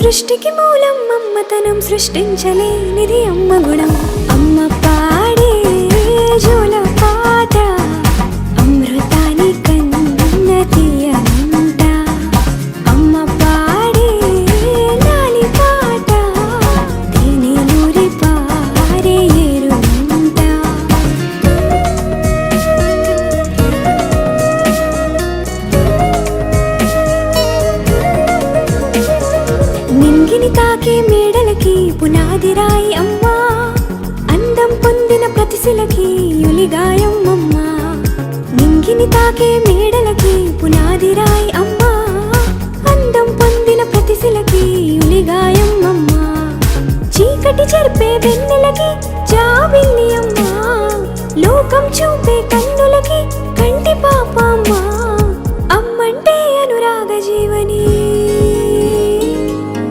సృష్టికి మూలం మమ్మతనం సృష్టించలేనిది అమ్మ గుణం. అమ్మ పాడే జోల పాట అమృతాని కన్న తీయనంట. అమ్మ పాడే లాలి పాట తేనె నూరి పారే ఏరునంట. నింగిని తాకే మేడలకి పునాది రాయి అమ్మా, అందం పొందిన ప్రతిశిలకి యులిగాయం అమ్మా. నింగిని తాకే మేడలకి పునాది రాయి అమ్మా, అందం పొందిన ప్రతిశిలకి యులిగాయం అమ్మా. చీకటి చెరిపే వెన్నెలకి జాబిల్లి అమ్మా, లోకం చూపే కన్నులకి